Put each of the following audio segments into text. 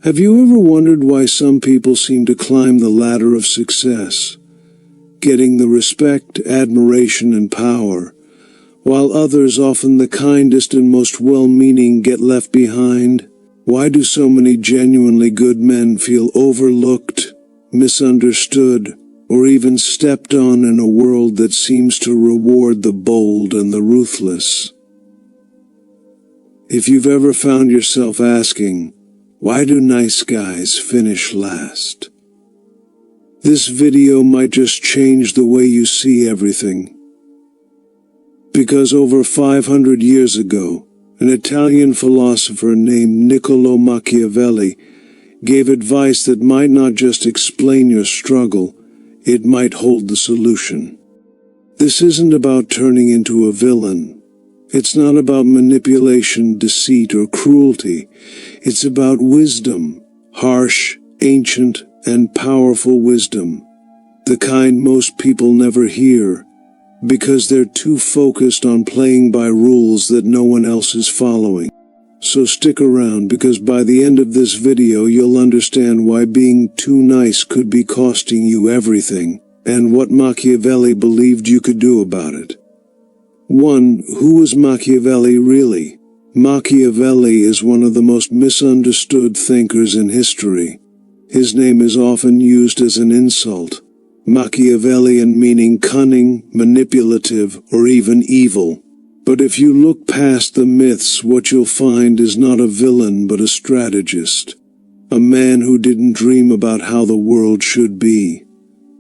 Have you ever wondered why some people seem to climb the ladder of success, getting the respect, admiration, and power, while others, often the kindest and most well-meaning, get left behind? Why do so many genuinely good men feel overlooked, misunderstood, or even stepped on in a world that seems to reward the bold and the ruthless? If you've ever found yourself asking, why do nice guys finish last? This video might just change the way you see everything. Because over 500 years ago, an Italian philosopher named Niccolò Machiavelli gave advice that might not just explain your struggle, it might hold the solution. This isn't about turning into a villain. It's not about manipulation, deceit, or cruelty. It's about wisdom, harsh, ancient, and powerful wisdom, the kind most people never hear, because they're too focused on playing by rules that no one else is following. So stick around, because by the end of this video you'll understand why being too nice could be costing you everything, and what Machiavelli believed you could do about it. 1. Who was Machiavelli really? Machiavelli is one of the most misunderstood thinkers in history. His name is often used as an insult. Machiavellian meaning cunning, manipulative, or even evil. But if you look past the myths, what you'll find is not a villain but a strategist. A man who didn't dream about how the world should be,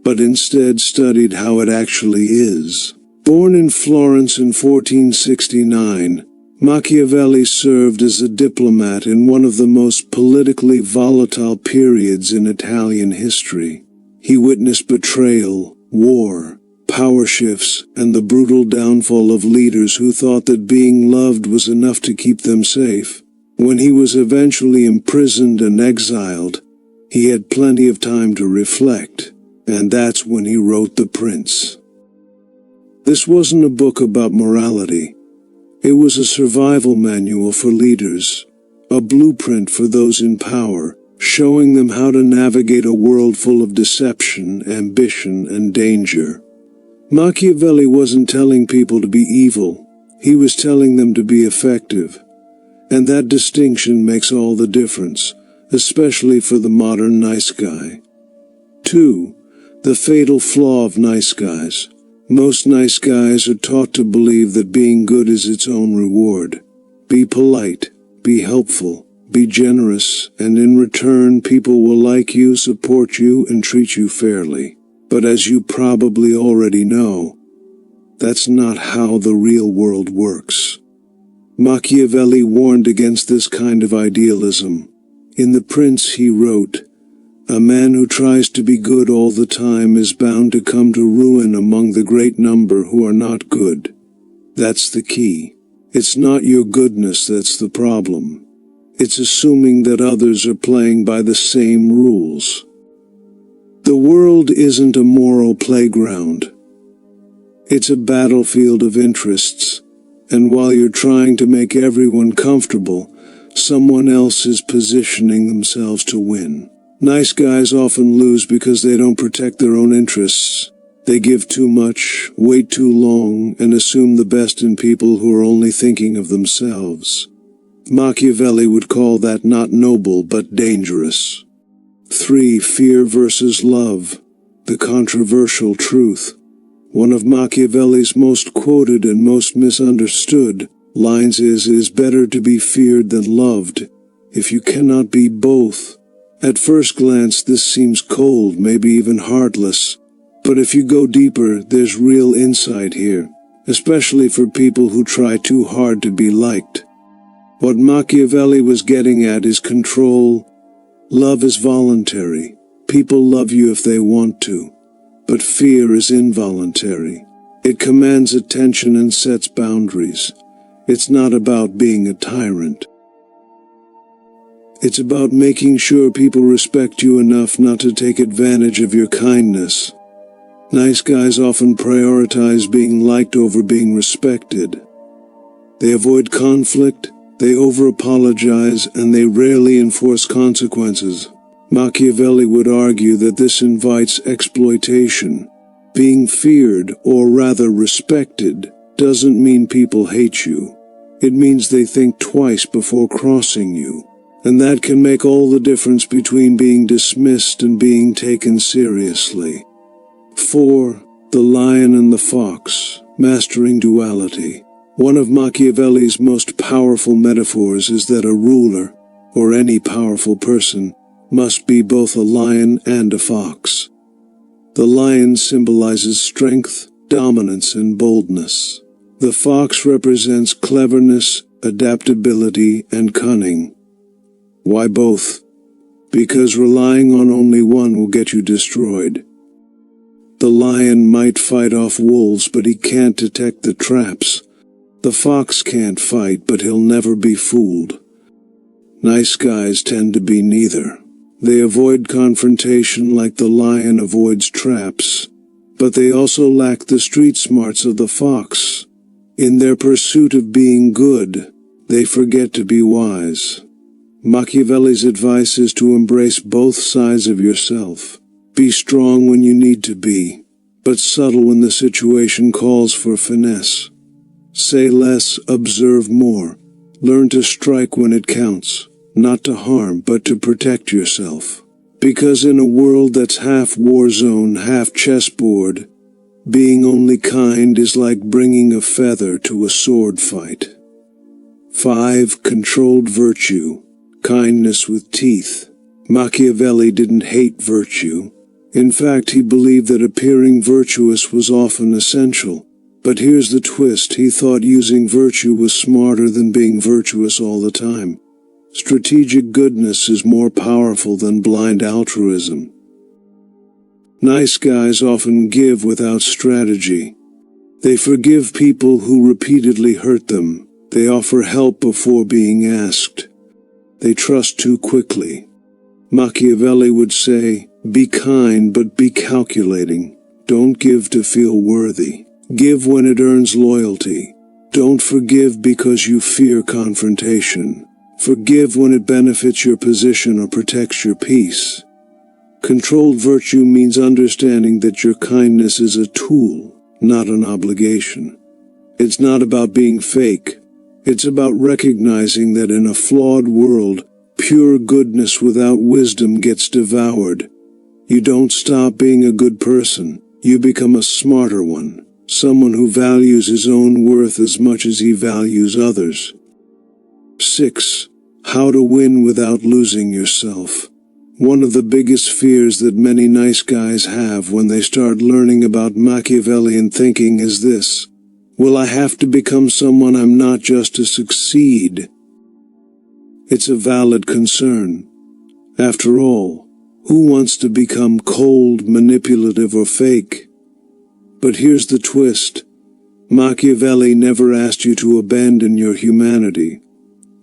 but instead studied how it actually is. Born in Florence in 1469, Machiavelli served as a diplomat in one of the most politically volatile periods in Italian history. He witnessed betrayal, war, power shifts, and the brutal downfall of leaders who thought that being loved was enough to keep them safe. When he was eventually imprisoned and exiled, he had plenty of time to reflect, and that's when he wrote The Prince. This wasn't a book about morality. It was a survival manual for leaders, a blueprint for those in power, showing them how to navigate a world full of deception, ambition, and danger. Machiavelli wasn't telling people to be evil, he was telling them to be effective. And that distinction makes all the difference, especially for the modern nice guy. 2. The fatal flaw of nice guys. Most nice guys are taught to believe that being good is its own reward. Be polite, be helpful, be generous, and in return people will like you, support you, and treat you fairly. But as you probably already know, that's not how the real world works. Machiavelli warned against this kind of idealism. In The Prince he wrote, "A man who tries to be good all the time is bound to come to ruin among the great number who are not good." That's the key. It's not your goodness that's the problem. It's assuming that others are playing by the same rules. The world isn't a moral playground. It's a battlefield of interests, and while you're trying to make everyone comfortable, someone else is positioning themselves to win. Nice guys often lose because they don't protect their own interests. They give too much, wait too long, and assume the best in people who are only thinking of themselves. Machiavelli would call that not noble but dangerous. 3. Fear versus love. The controversial truth. One of Machiavelli's most quoted and most misunderstood lines is, "It is better to be feared than loved, if you cannot be both." At first glance this seems cold, maybe even heartless, but if you go deeper, there's real insight here, especially for people who try too hard to be liked. What Machiavelli was getting at is control. Love is voluntary. People love you if they want to. But fear is involuntary. It commands attention and sets boundaries. It's not about being a tyrant. It's about making sure people respect you enough not to take advantage of your kindness. Nice guys often prioritize being liked over being respected. They avoid conflict, They over-apologize and they rarely enforce consequences. Machiavelli would argue that this invites exploitation. Being feared, or rather respected, doesn't mean people hate you. It means they think twice before crossing you. And that can make all the difference between being dismissed and being taken seriously. 4. The lion and the fox, mastering duality. One of Machiavelli's most powerful metaphors is that a ruler, or any powerful person, must be both a lion and a fox. The lion symbolizes strength, dominance, and boldness. The fox represents cleverness, adaptability, and cunning. Why both? Because relying on only one will get you destroyed. The lion might fight off wolves, but he can't detect the traps. The fox can't fight, but he'll never be fooled. Nice guys tend to be neither. They avoid confrontation like the lion avoids traps, but they also lack the street smarts of the fox. In their pursuit of being good, they forget to be wise. Machiavelli's advice is to embrace both sides of yourself. Be strong when you need to be, but subtle when the situation calls for finesse. Say less, observe more. Learn to strike when it counts. Not to harm, but to protect yourself. Because in a world that's half war zone, half chessboard, being only kind is like bringing a feather to a sword fight. 5. Controlled virtue, kindness with teeth. Machiavelli didn't hate virtue. In fact, he believed that appearing virtuous was often essential. But here's the twist: he thought using virtue was smarter than being virtuous all the time. Strategic goodness is more powerful than blind altruism. Nice guys often give without strategy. They forgive people who repeatedly hurt them. They offer help before being asked. They trust too quickly. Machiavelli would say, be kind but be calculating. Don't give to feel worthy. Give when it earns loyalty. Don't forgive because you fear confrontation. Forgive when it benefits your position or protects your peace. Controlled virtue means understanding that your kindness is a tool, not an obligation. It's not about being fake. It's about recognizing that in a flawed world, pure goodness without wisdom gets devoured. You don't stop being a good person. You become a smarter one, someone who values his own worth as much as he values others. 6. How to win without losing yourself. One of the biggest fears that many nice guys have when they start learning about Machiavellian thinking is this: will I have to become someone I'm not just to succeed? It's a valid concern. After all, who wants to become cold, manipulative, or fake? But here's the twist. Machiavelli never asked you to abandon your humanity.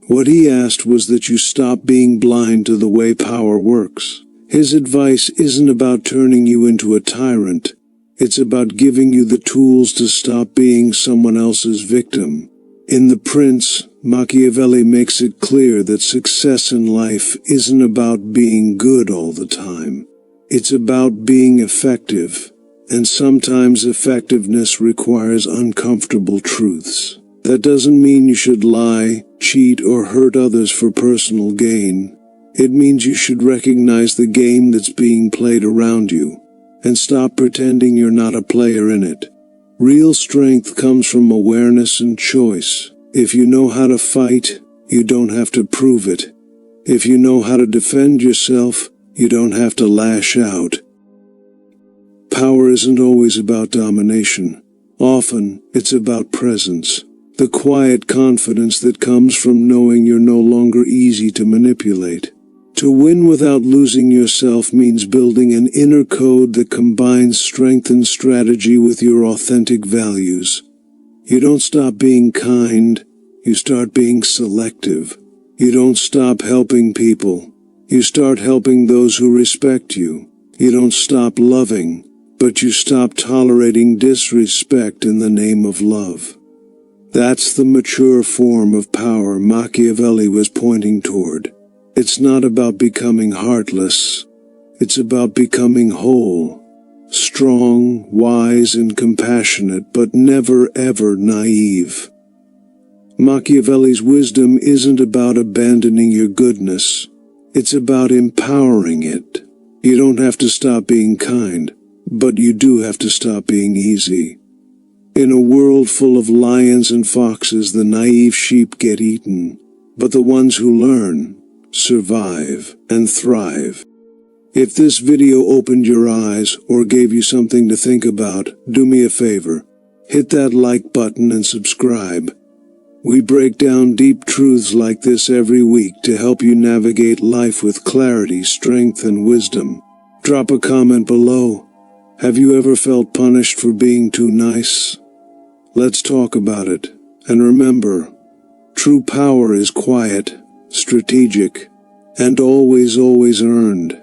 What he asked was that you stop being blind to the way power works. His advice isn't about turning you into a tyrant. It's about giving you the tools to stop being someone else's victim. In The Prince, Machiavelli makes it clear that success in life isn't about being good all the time. It's about being effective, and sometimes effectiveness requires uncomfortable truths. That doesn't mean you should lie, cheat, or hurt others for personal gain. It means you should recognize the game that's being played around you, and stop pretending you're not a player in it. Real strength comes from awareness and choice. If you know how to fight, you don't have to prove it. If you know how to defend yourself, you don't have to lash out. Power isn't always about domination. Often, it's about presence. The quiet confidence that comes from knowing you're no longer easy to manipulate. To win without losing yourself means building an inner code that combines strength and strategy with your authentic values. You don't stop being kind, you start being selective. You don't stop helping people, you start helping those who respect you. You don't stop loving, but you stop tolerating disrespect in the name of love. That's the mature form of power Machiavelli was pointing toward. It's not about becoming heartless. It's about becoming whole, strong, wise, and compassionate, but never ever naive. Machiavelli's wisdom isn't about abandoning your goodness. It's about empowering it. You don't have to stop being kind, but you do have to stop being easy. In a world full of lions and foxes, the naive sheep get eaten, but the ones who learn, survive, and thrive. If this video opened your eyes or gave you something to think about, do me a favor. Hit that like button and subscribe. We break down deep truths like this every week to help you navigate life with clarity, strength, and wisdom. Drop a comment below. Have you ever felt punished for being too nice? Let's talk about it. And remember, true power is quiet, strategic, and always earned.